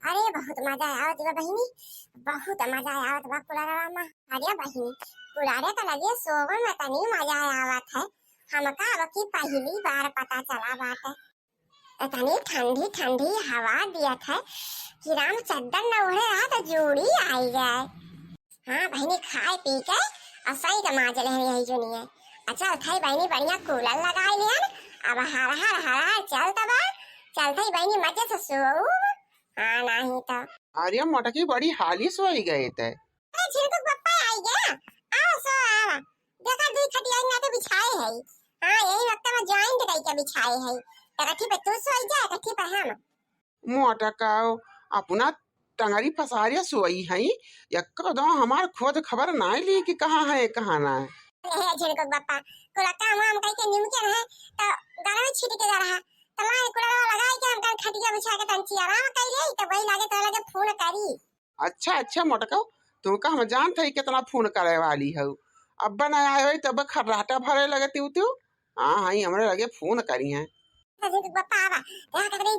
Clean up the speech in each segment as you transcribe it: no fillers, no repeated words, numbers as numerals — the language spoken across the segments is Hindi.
अरे बहुत मजा आवत बा बहिनी, बहुत मजा आवत बा कुलारवा में। अरे बहिनी कुलारे का लगे सोवन में तनी मजा आवत है। हमका अब की पहली बार पता चला बात है। इतनी ठंडी ठंडी हवा दियत है कि राम चद्दर न ओढ़े रहा तो जोड़ी आई जाए। हाँ बहिनी खाए पी के और सही का माज ले यही जो नहीं है। अच्छा थाई बहिनी बढ़िया कूलर लगाई लिया अब हर हर हर चल तबा चलते ही बहिनी मजे से सो। हाँ नहीं तो अरे मोटकी बड़ी हाली सोई गए थे। अरे झिरकुक पप्पा आई गया। आओ सो आओ देखा दूध खटिया ना तो बिछाए है। हाँ यही वक्त में जॉइंट करके बिछाए है। कठी पे तू सोई जा कठी पे हम। मोटका अपना टंगरी फसारिया सोई है एकदम हमार खुद खबर ना ली कि कहाँ है कहाँ ना है। अरे झिरकुक पप्पा कोला काम हम कह के निमके रहे तो गाना में छिट के जा रहा तला कुलरवा लगाई के हम कल खटिया बिछा के तंची आराम कर ले तो वही लागे तो लगे फोन करी। अच्छा अच्छा मोटका तुमका हम जानते ही कितना फोन करे वाली है। अब ना आए हो तब खर्राटा भरे लगे तू तू। हाँ हाँ हमरे लगे फोन करी है। झिरकुक पप्पा आवा यहाँ कतरी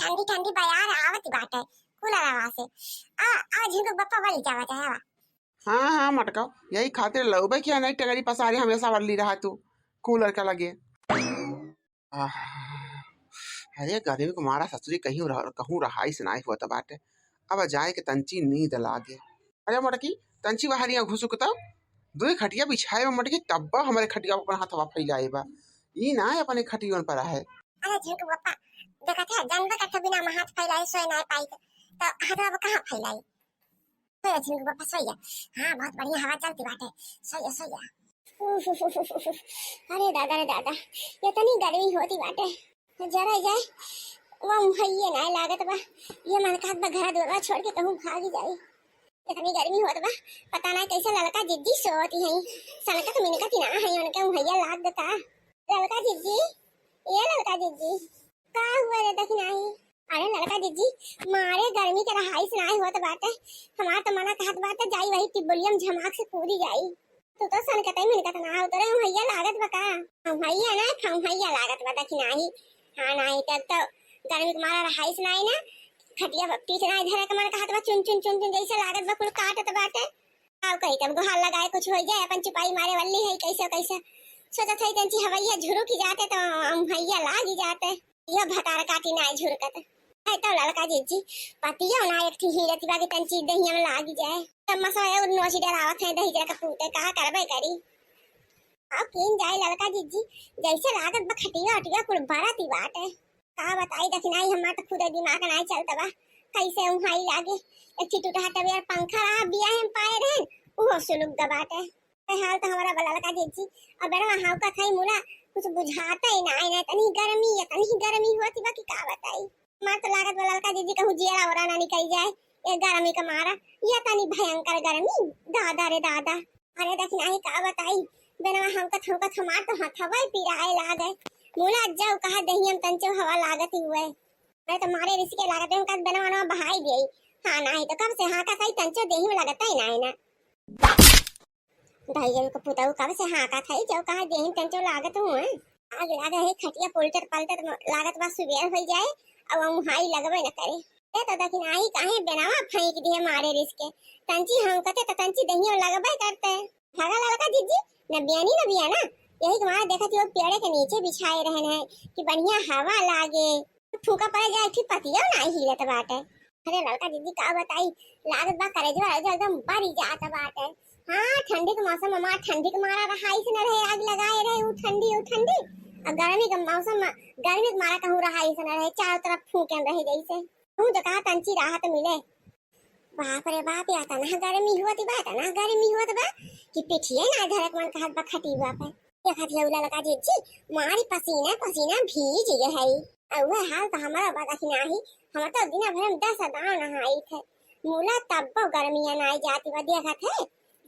ठंडी ठंडी बयार आवत बाटे कुलरवा से। आ झिरकुक पप्पा वाली जावा जावा। हाँ हाँ मटका यही खातिर लौबे क्या नहीं टंगरी पसारी हमेशा वाली रहा तू कूलर का लगे। अरे गर्मी को मारा ससुरी कहूँ रहाई से नाई हुआ बाटे। अब जाए के तंची नींद लागे। अरे मटकी तंची बाहरिया घुसुक तब दो खटिया बिछाए मटकी तब हमारे खटिया पर हाथवा फैलाए बा ई ना अपने खटियों पर है। अरे झिरकुक पप्पा देखा था जानबे कट्ठा बिना में हाथ फैलाए सोए ना पाई तो हाथवा पर कहां फैलाई। सोया झिरकुक पप्पा सोया। हाँ बहुत बढ़िया हवा चलती बाटे सोया सोया। अरे दादा रे दादा ये तनी गर्मी होती बाटे जरा जाए वो भैया ना लागत बा ये मन का बा घर दुआर छोड़ के कहूं भाग जाई। इतनी गर्मी होत बा पता ना कैसे लड़का जिद्दी सोती है सनका तो मिनका की ना है उनके भैया लाग देता। लड़का जिद्दी ये लड़का जिद्दी का हुआ रे देख नहीं। अरे लड़का जिद्दी मारे गर्मी के रहाई से नहीं होत बाटे हमार तो मना कहत बाटे जाई वही टिबुलियम झमाक से कूदी जाई। तू तो सन कतई मिनका ना हो तोरे भैया लागत बका भैया ना हम भैया लागत बा देख नहीं। हाँ नहीं तब तो गर्मी के मारा रहाइस नहीं ना खटिया पीछ नहीं धरे के मन कहत बा चुन चुन चुन चुन जैसे लागत बा कुल काटत बाटे। आओ कहीं तब गोहाल लगाए कुछ हो जाए अपन चुपाई मारे वाली है कैसे कैसे सोचत है तंची हवैया झुरुक जाते तो हम भैया लाग ही जाते। ये भतार काटी ना झुरकत है तो लड़का जीजी पतिया ना एक थी हीरती बाकी तंची दहिया में लाग जाए तब मसाया और नोची डरावत है दही जरा का पूते कहा करबे करी। अब किन जाए लड़का जीजी जैसे लागत बा खटिया हटिया कुल बाराती बात है का बताई दखनाई हमार तो खुद दिमाग नहीं चलता बा कैसे उहाई लागे एक टूटा हटा यार पंखा रहा बिया हम पाए रहे वो सुलुक दबात है। हाल तो हमारा बला लड़का जीजी अब बेरा हाउ का थाई मुला कुछ बुझाता ही ना तनी गर्मी होती बा की का बताई। मार तो लागत बा लड़का जीजी कहूं जेरा वरा ना निकल जाए ये गर्मी का मारा ये तनी भयंकर गर्मी दादा रे दादा। अरे दखनाई का बताई बेनवा हमका हमार तो हथवा पिराए लागे मुला जाऊ कहा दहियम तंचो हवा लागत हुए मैं तो मारे रिसके लागत है का बेनवा ना बहाई दे। हां नहीं तो कब से हां का सही तंचो देही में लगता ही ना दहियम को पुताऊ कब से हां का थाई जो कहा देही तंचो लागत हुए आग लागे है खटिया पोल्टर पलटर लागत बा सुबेर हो जाए अब हम हाई लगबे न करे ए तो दखिन आई काहे बेनवा फेंक दिए मारे रिसके तंची हम कते तो तंची दहियो लगबे करते भागा लड़का जीजी न बियाना यही तुम्हारा देखा थी वो पेड़ के नीचे बिछाए रहने हैं कि बढ़िया हवा लागे फूका पड़ जाए फिर पतिया ना हिलत बाटे। अरे लड़का दीदी का बताई लागत बा करे जो एकदम बड़ी जात बाटे। हाँ ठंडी के मौसम में ठंडी के मारा रहाई से न रहे आग लगाए रहे वो ठंडी और गर्मी के मौसम में गर्मी के मारा कहूँ रहाई से न रहे चारों तरफ फूके रहे जैसे हूँ तो कहा तंची राहत मिले। बाप रे बाप या तना गर्मी हुआ कि पिठिए ना धरक मन कहत बा खटी हुआ पे देखा थी उला लगा जी मारी पसीना भीज गए है और वह हाल तो हमारा बात की नहीं हम तो दिन भर में 10 दाव नहाई थे मूला तब गर्मियां ना जाती बा देखा थे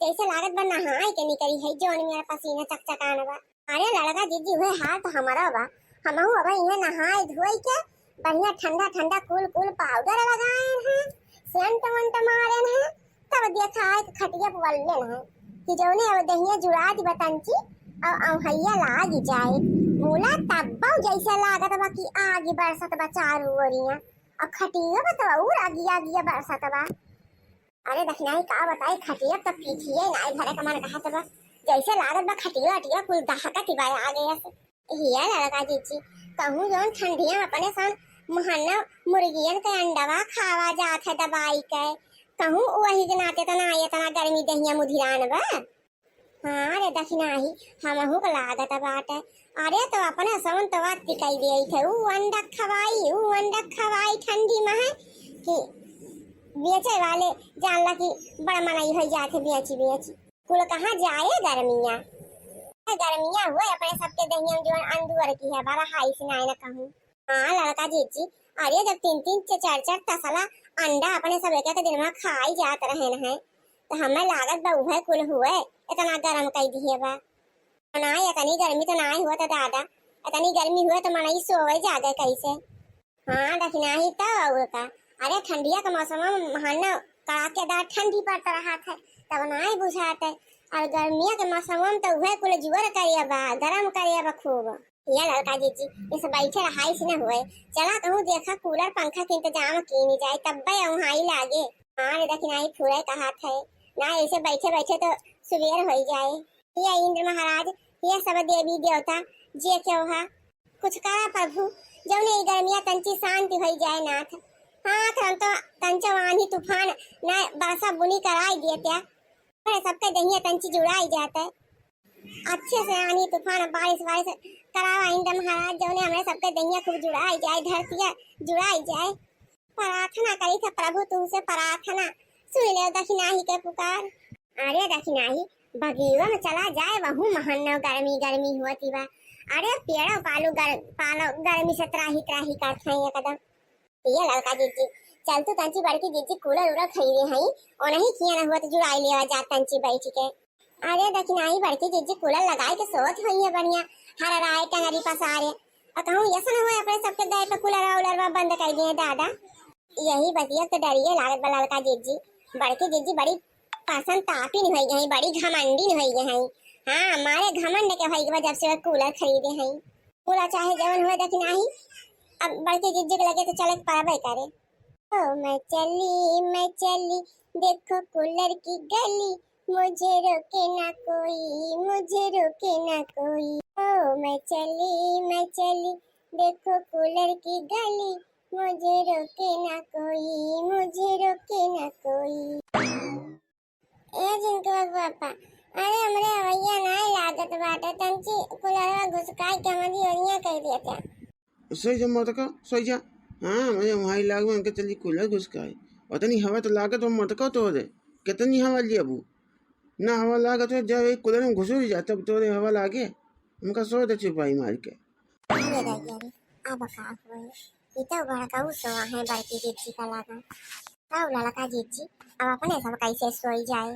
जैसे लागत बा नहाई के निकली है जोन मेरा पसीना चकचकाना बा। अरे लड़का जीजी हुए हाल तो हमारा बा हमहू अब इन्हें नहाई धोई के बढ़िया ठंडा कूल पाउडर लगाए हैं सेंट मारे हैं तब देखा है खटिया पवल्ले हैं कि जोने अब दहिया जुड़ा दी बतंची और हइया लाग जाए मोला तब्बा जैसे लागत बा कि आगे बरसत बा चारू ओरिया और खटिया बतवा और आगिया आगिया बरसत बा। अरे दखनाई का बताई खटिया तो पीछिए नाई घरे का मन कहा बा जैसे लागत बा खटिया अटिया कुल दहकत बा आ गया से हिया लड़का जीची कहूं जोन ठंडिया अपने सन मुहन्ना मुर्गियन के अंडवा खावा जात है दवाई के कहूं वही के नाते तना ये तना गर्मी दहिया मुधिरान बा। हाँ रे दखनाई हमहु के लागत बाटे। अरे तो अपने सन तो बात दिखाई दे थे ऊ अंडा खवाई ठंडी में है कि बेचे वाले जानला कि बड़ा मनाई हो जाते बेची कुल कहाँ जाए गर्मियाँ हुए अपने सबके दहिया जो अंदुअर की है बड़ा हाई से ना कहूँ। हाँ लड़का जीची अरे जब 3-3 4-4 तसला अंडा अपने सब एक दिन में खाई जात रहे हैं तो हमें लागत बा उहे कुल हुए इतना गर्म कई दिए बा ना इतनी गर्मी तो ना हुआ तो दादा इतनी गर्मी हुए तो मनाई सोवे जागे कैसे। हाँ दखना ही तब का अरे ठंडिया का मौसम महाना कड़ाकेदार ठंडी पड़ता रहा था तब ना ही बुझाते और गर्मिया के मौसम में तो वह कुल जुअर करिए बा गरम करिए बा खूब। ये लड़का जी इस बैठे रहाई से न हुए चला कहूँ देखा कूलर पंखा के इंतजाम की नहीं जाए तब वहाँ ही लागे। हाँ रे दखना ही फूले का हाथ है ना ऐसे बैठे बैठे तो सुबेर हो जाए। ये इंद्र महाराज ये सब देवी देवता जे क्यों है कुछ करा प्रभु जब नहीं गर्मिया तंची शांति हो जाए नाथ। हाँ तो तंचा वानी तूफान न बरसा बुनी कराई दिए त्या सबका दहिया तंची जुड़ाई जाता है अच्छे से आनी तूफान बारिश करावा इंद्र महाराज जो ने हमें सबके दहिया खूब जुड़ाई जाए धरतिया जुड़ाई जाए। प्रार्थना करी था प्रभु तुमसे प्रार्थना सुन ले दखिनाही के पुकार। अरे दखिनाही बगीवा में चला जाए वहू महन्नो गर्मी होती बा। अरे पेड़ो पालो गर्मी से त्राही करते हैं एकदम। ये लड़का जीजी चल तू तंची बड़की जीजी कूलर उलर खरीदे हई और नहीं किया ना हुआ तो जुड़ाई लेवा जा तंची बैठ के। अरे दखनाई बड़की जीजी कूलर लगाए के सोच हई है बढ़िया हरा राय टंगरी पसारे और कहूं ऐसा ना हो अपने सबके दाए पे कूलर बंद कर दिए दादा। यही बतिया तो डरिए लागत बा लड़का जीजी बड़की जीजी बड़ी पसंद तापी नहीं होई गई बड़ी घमंडी नहीं होई गई। हाँ हमारे घमंड के होई जब से कूलर खरीदे हई कूलर चाहे जवन हुए दखनाई अब बड़की जीजी के लगे तो चले पावे करे। ओ मैं चली देखो कूलर की गली मुझे रोके ना कोई ओ मैं चली देखो कूलर की गली मुझे रोके ना कोई। ए जिनको पापा अरे हमरे भैया ना लागत बाटे तंची कूलरवा घुसकाई के हमारी ओरिया कह दिया था। सोई जा मत का सोई जा। हाँ मुझे वहाँ लाग में उनके चली कूलर घुसकाई उतनी हवा तो लागत वो मत का तो दे कितनी हवा लिया अबू ना हवा लागत हो जब एक कूलर में घुस ही जाता तब तो हवा लागे उनका सो दे चुपाई मार के। अरे अरे अब का हुए ये तो बड़का सो है बड़की जीजी का लगा तब लड़का जीजी अब अपने सब कैसे सोई जाए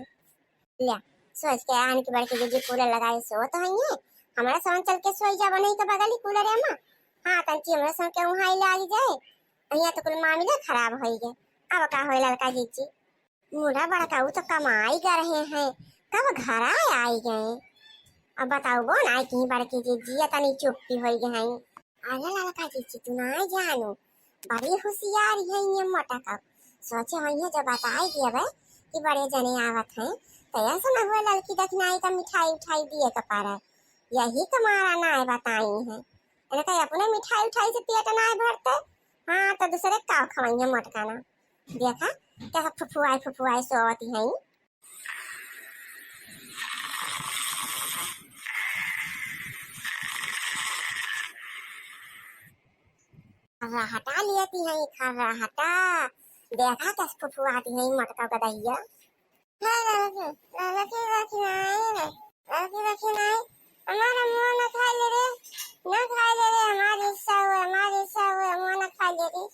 ले सोच के आन की बड़की जीजी कूलर लगाए सो तो है हमारा सामान चल के सोई जा नहीं तो बगल ही कूलर है मां। हाँ तंची हमरा सन के वहाँ लाग जाए अहिया तो कुल मामला खराब हो गए। अब का हो लड़का जीजी मुड़ा बड़का तो कमाई कर रहे हैं कब घर आई गए अब बताओ बोन आई कहीं बड़की जीजी तनी चुप्पी हो गई। अरे लड़का जीजी तू ना जानू बड़ी होशियार है ये मोटा का सोचे हो जब बताई दिया भाई कि बड़े जने आवत हैं तो ऐसा न हुआ लड़की दखनाई का मिठाई उठाई दिए कपारा यही तुम्हारा ना बताई है अपने मिठाई उठाई से पेट ना भरते। हाँ तो दूसरे का खवाइए मटकाना देखा कैसा फुफुआई सोवती है। हटा लेती है खर्रा हटा देखा कैसे फुफुआती है मटका का दहिया हमारा मुंह न खा ले रे हमारी हिस्सा हुआ मुंह न खा ले रे।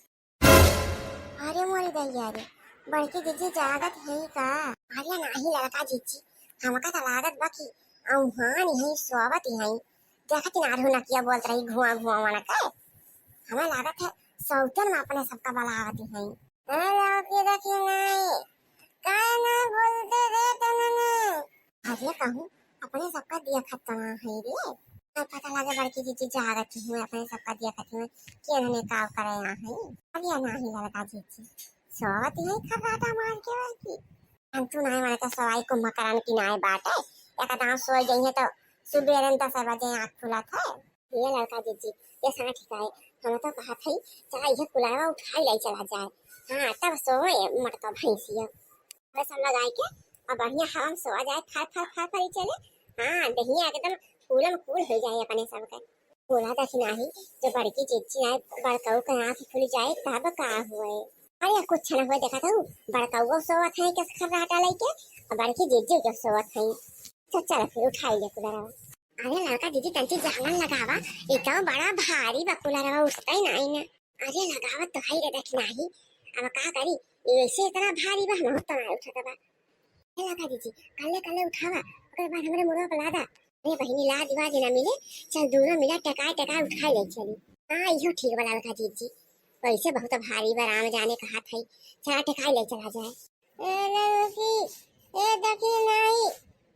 अरे मोरी दैया रे बड़की जीजी जागत है का अरे नाही लड़का जीजी हमका तो लागत बाकी औहान है सोवत है देखा किनारे न किया बोलत रही घुआ मन का हमें लागत है सौतन में अपने सबका बलावत है। अरे की देखी नहीं काय ना बोलते रे तने अरे कहूं अपने सबका दिया खतना है रे अब पता लगे बड़की जीजी जागत हुए अपने सबका दिया करती हुए कि इन्होंने काम करे यहाँ है अब या नहीं लड़का जीजी सोवत यही खर्राटा मार के की हम तू नहीं माने तो सवाई को मकरान की नाय बात है या कदा सो जाइए तो सुबह रन 10 बजे आँख खुला था ये लड़का जीजी ये सारा ठीक है हम तो कहा थी चला ये कुलावा उठा ले चला जाए हाँ तब सोए मटका भैंसिया बस हम लगाए के अब बढ़िया हवा में सोआ जाए खा खा चले हाँ दही एकदम कूलम कूल हो जाए अपने सबका बोला था कि नहीं जो बड़की चिच्ची आए बड़काऊ का आँख खुल जाए तब का हुए अरे कुछ ना हुआ देखा था बड़काऊ सोवत है किस खर्राटा लेके और बड़की जिज्जी जो सोवत है तो चल फिर उठाई ले कुलरवा अरे लड़का दीदी तंची जालन लगावा इतना बड़ा भारी बकुलरवा उठता ही नहीं ना अरे लगावा तो है रे देख नहीं अब का करी ऐसे इतना भारी बा हम तो नहीं उठाता बा लगा दीदी कल्ले उठावा ओकर बाद हमरे मुर्गा पर लादा अरे बहिनी लाज वाज ना मिले चल दोनों मिला टका उठा ले चली हाँ इहो ठीक वाला लगा दीदी वैसे बहुत भारी बराम जाने का हाथ है चला टका ले चला जाए ए देखी नहीं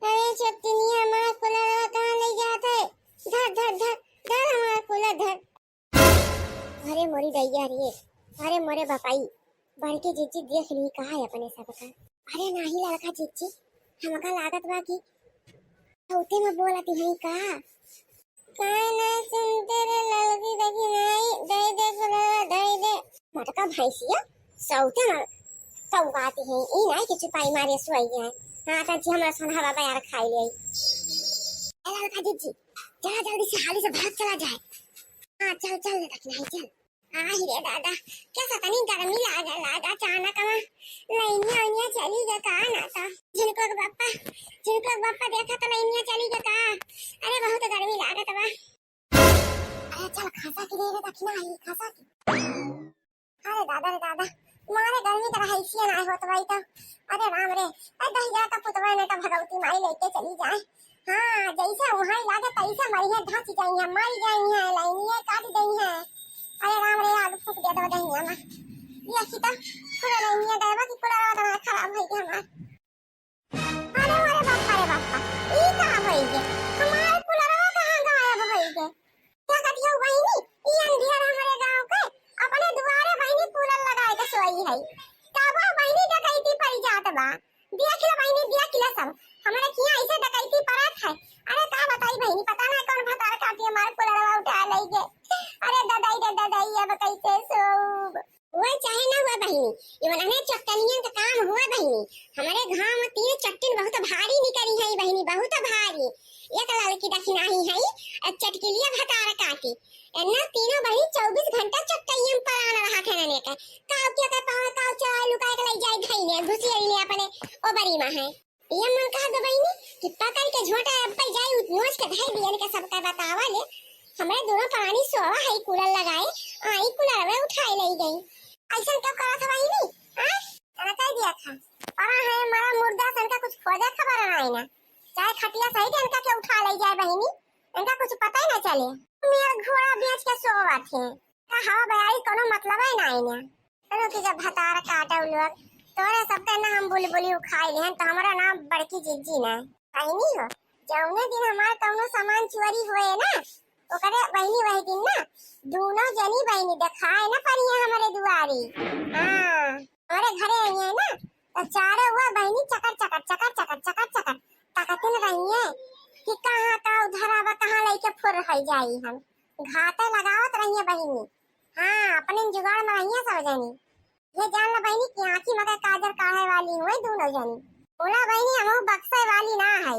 अरे चटनिया हमारा कुलर कहाँ ले जाते धर हमारा कुलर धर अरे मोरी दैया रे अरे मोरे बापाई बड़के जीजी देख ली कहा है अपने सबका अरे नहीं लड़का जीजी हमका लागत बा की उते में बोलती है का ना सुनते रे लड़की देखी नहीं दे कुलर दे मटका भैंसिया सौते में कौवाती है ई नहीं कि चुपाई मारे सोई है हाँ तो जी हमारा सोना बाबा यार खाई ले लड़का जीजी चला जल्दी से हाली से भाग चला जाए हाँ चल देखना है चल आई रे दादा कैसा तनी गर्मी लागा अचानक लाइनिया चली गया का ना था जिनको बापा देखा तो लाइनिया चली गया का अरे बहुत गर्मी लागत बा अरे चल खासा की देर रखना है खासा की अरे दादा मारे गर्मी तरह हैसिया ना होत भाई तो अरे राम रे दही जा का पुतवा ने का भगवती माई लेके चली जाए हाँ जैसे वहां लागे तैसे मरिया धस जाई है मर जाई है लाइनिया काट गई है अरे राम रे आलू फूक दिया दवा दही ना ये सीता पूरा नहीं गया कि पूरा दवा खराब हो गया हमारा अरे बापा ये कहां हो गया हमारे कुलरवा कहां गायब हो गया क्या कटिया बहिनी ये अंधियार हमारे गांव के अपने दुआरे बहिनी कूलर लगाए के सोई है तब बहिनी डकैती पड़ जात बा देख ले बहिनी देख ले सब हमारे किया ऐसे डकैती पड़त है अरे का बताई बहिनी पता ना कौन भतार काटी हमारे कुलरवा उठा ले गए अरे दादाई अब कैसे सोब वो चाहे ना हुआ बहिनी ये वाला चट्टनियन का काम हुआ बहिनी हमारे गांव में 3 चट्टन बहुत भारी निकली है बहिनी बहुत भारी एक लड़की दखी नहीं है चटकिलिया भतार काटी ना तीनों बहिनी 24 घंटा चट्टनियन पर आना रहा थे ने का काव के पाव काव चला लुका के ले जाए धइने घुसी ले अपने ओ बड़ी मां है ये मन कहा दो बहिनी कि पकड़ के झोटा अब जाए नोच के धइ दियन के सबका बतावा ले हमारे दोनों पानी सोवा है कूलर लगाए आई कूलर में उठाई ले गई ऐसा क्यों करा था भाई नहीं हां तना कह दिया था परा है हमारा मुर्दा सन का कुछ खोजा खबर ना है ना चाहे खटिया सही इनका के उठा ले जाए बहिनी इनका कुछ पता ही ना चले मेरा घोड़ा बेच के सोवा थे का हवा बयाई कोनो मतलब है ना इने चलो कि जब भतार काटा लोग तोरे सबका ना हम बोली उखाई ले तो हमारा नाम बड़की जिज्जी ना बहिनी हो जौने दिन हमार कौनो सामान चोरी हुए ना ओकरे बहिनी वही दिन ना दोनों जनी बहिनी दिखाए ना परिया हमारे दुआरी हां हमारे घरे आई है ना तो चारों हुआ बहिनी चकर ताकतन रही है कि कहां का उधर आवा कहां लेके फुर रही जाई हम घाटे लगावत रही है बहिनी हां अपने जुगाड़ में रही है सब जनी ये जान ला बहिनी कि आंखी मगर काजर काहे वाली हुई दोनों जनी बोला बहिनी हम बक्से वाली ना है